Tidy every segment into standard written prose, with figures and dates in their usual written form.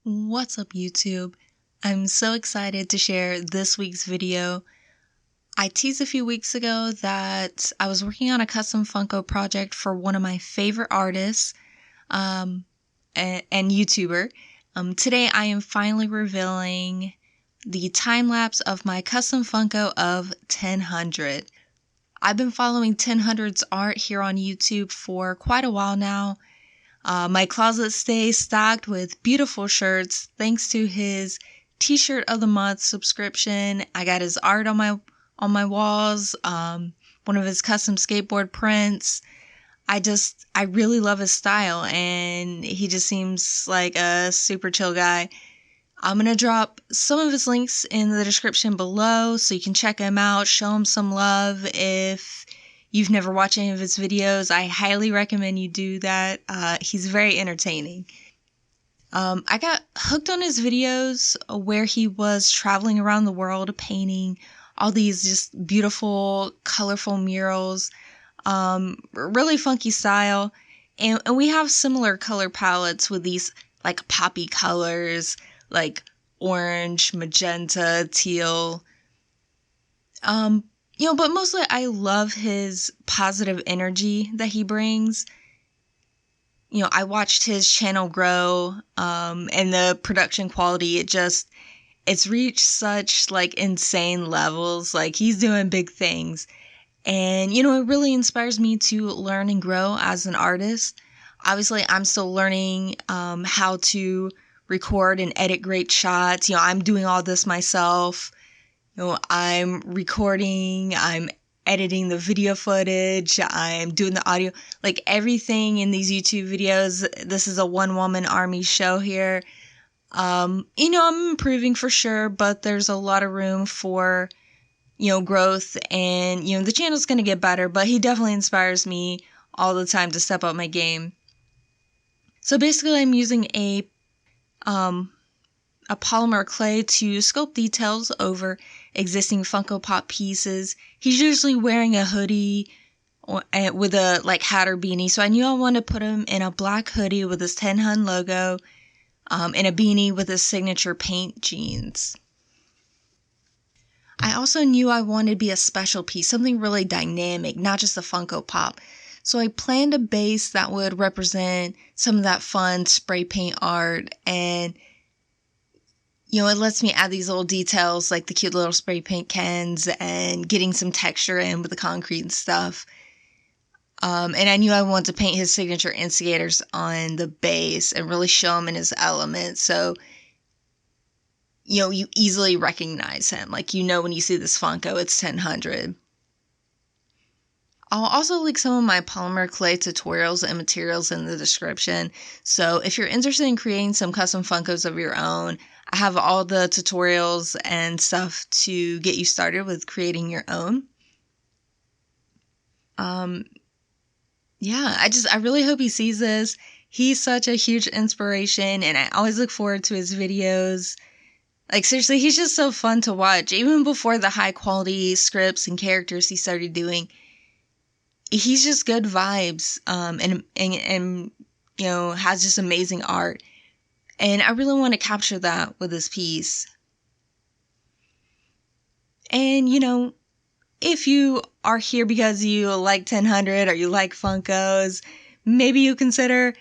What's up, YouTube? I'm so excited to share this week's video. I teased a few weeks ago that I was working on a custom Funko project for one of my favorite artists and YouTuber. Today I am finally revealing the time-lapse of my custom Funko of 1000. I've been following 1000's art here on YouTube for quite a while now. My closet stays stocked with beautiful shirts thanks to his T-shirt of the month subscription. I got his art on my walls, one of his custom skateboard prints. I really love his style, and he just seems like a super chill guy. I'm gonna drop some of his links in the description below so you can check him out, show him some love. If you've never watched any of his videos, I highly recommend you do that. He's very entertaining. I got hooked on his videos where he was traveling around the world painting all these just beautiful, colorful murals. Really funky style. And we have similar color palettes with these like poppy colors, like orange, magenta, teal. But mostly I love his positive energy that he brings. I watched his channel grow, and the production quality, it's reached such like insane levels. Like, he's doing big things. And, it really inspires me to learn and grow as an artist. Obviously, I'm still learning how to record and edit great shots. I'm doing all this myself. I'm recording, I'm editing the video footage, I'm doing the audio, like everything in these YouTube videos. This is a one-woman army show here. I'm improving for sure, but there's a lot of room for, growth, and, the channel's going to get better, but he definitely inspires me all the time to step up my game. So basically, I'm using a polymer clay to sculpt details over existing Funko Pop pieces. He's usually wearing a hoodie with a hat or beanie, so I knew I wanted to put him in a black hoodie with his 1000 logo, and a beanie with his signature paint jeans. I also knew I wanted to be a special piece, something really dynamic, not just a Funko Pop. So I planned a base that would represent some of that fun spray paint art, and it lets me add these little details like the cute little spray paint cans and getting some texture in with the concrete and stuff. And I knew I wanted to paint his signature instigators on the base and really show him in his element. So, you easily recognize him. Like, when you see this Funko, it's 1000. I'll also link some of my polymer clay tutorials and materials in the description. So if you're interested in creating some custom Funkos of your own, I have all the tutorials and stuff to get you started with creating your own. I really hope he sees this. He's such a huge inspiration, and I always look forward to his videos. Like, seriously, he's just so fun to watch. Even before the high quality scripts and characters he started doing, he's just good vibes, and has just amazing art. And I really want to capture that with this piece. And, if you are here because you like 1000 or you like Funkos, maybe you consider,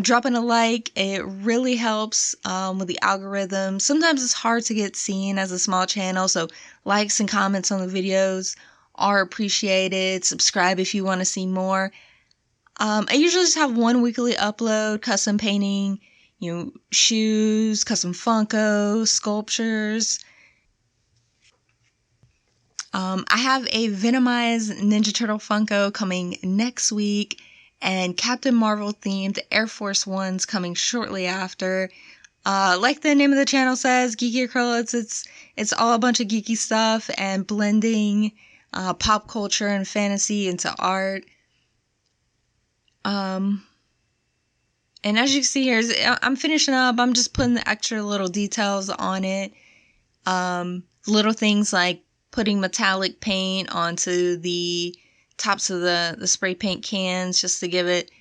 dropping a like. It really helps with the algorithm. Sometimes it's hard to get seen as a small channel, so likes and comments on the videos are appreciated. Subscribe if you want to see more. I usually just have one weekly upload, custom painting, shoes, custom Funko, sculptures. I have a Venomized Ninja Turtle Funko coming next week, and Captain Marvel themed Air Force Ones coming shortly after. Like the name of the channel says, Geeky Acrylics, it's all a bunch of geeky stuff and blending pop culture and fantasy into art. And as you can see here, I'm finishing up. I'm just putting the extra little details on it. Little things like putting metallic paint onto the tops of the spray paint cans just to give it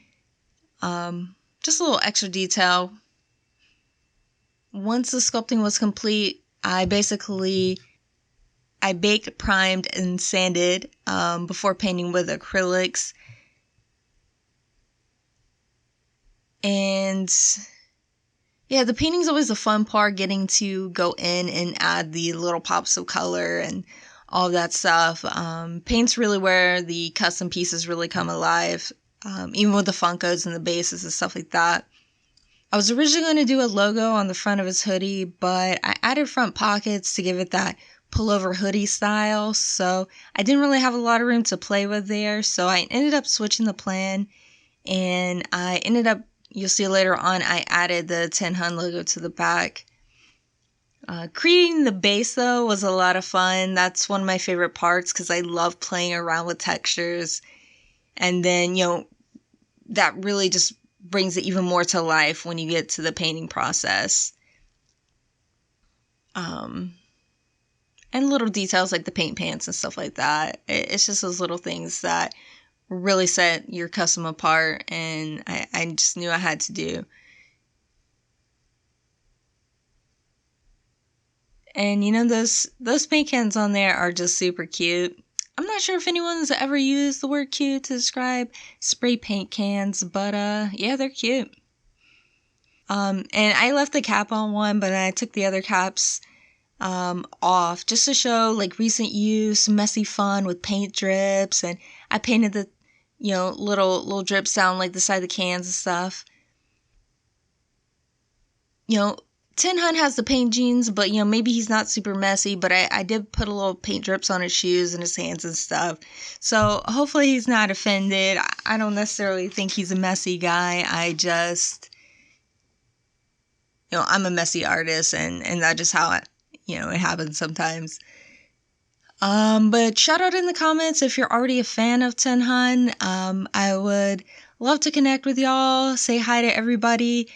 just a little extra detail. once the sculpting was complete, I baked, primed, and sanded before painting with acrylics. And yeah, the painting's always the fun part, getting to go in and add the little pops of color and all that stuff. Paint's really where the custom pieces really come alive, even with the Funkos and the bases and stuff like that. I was originally going to do a logo on the front of his hoodie, but I added front pockets to give it that pullover hoodie style, so I didn't really have a lot of room to play with there, so I ended up switching the plan, and I ended up, you'll see later on, I added the Tin Hun logo to the back. Creating the base, though, was a lot of fun. That's one of my favorite parts because I love playing around with textures. And then, that really just brings it even more to life when you get to the painting process. And little details like the paint pants and stuff like that. It's just those little things that really set your custom apart, and I just knew I had to do. And those paint cans on there are just super cute. I'm not sure if anyone's ever used the word cute to describe spray paint cans, but yeah, they're cute. And I left the cap on one, but I took the other caps off just to show like recent use, messy fun with paint drips, and I painted the little drips down like the side of the cans and stuff. Tin Hun has the paint genes, but maybe he's not super messy, but I did put a little paint drips on his shoes and his hands and stuff. So hopefully he's not offended. I don't necessarily think he's a messy guy. I just, I'm a messy artist, and that's just how it happens sometimes. But shout out in the comments if you're already a fan of Tin Hun. I would love to connect with y'all, say hi to everybody.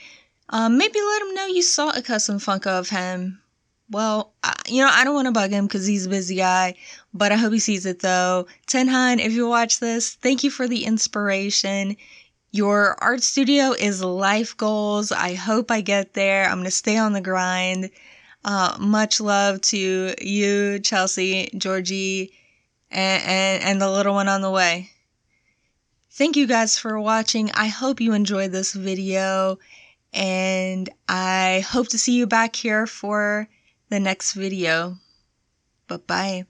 Maybe let him know you saw a custom Funko of him. Well, I don't want to bug him because he's a busy guy, but I hope he sees it though. Tin Hun, if you watch this, thank you for the inspiration. Your art studio is life goals. I hope I get there. I'm going to stay on the grind. Much love to you, Chelsea, Georgie, and the little one on the way. Thank you guys for watching. I hope you enjoyed this video, and I hope to see you back here for the next video. Bye-bye.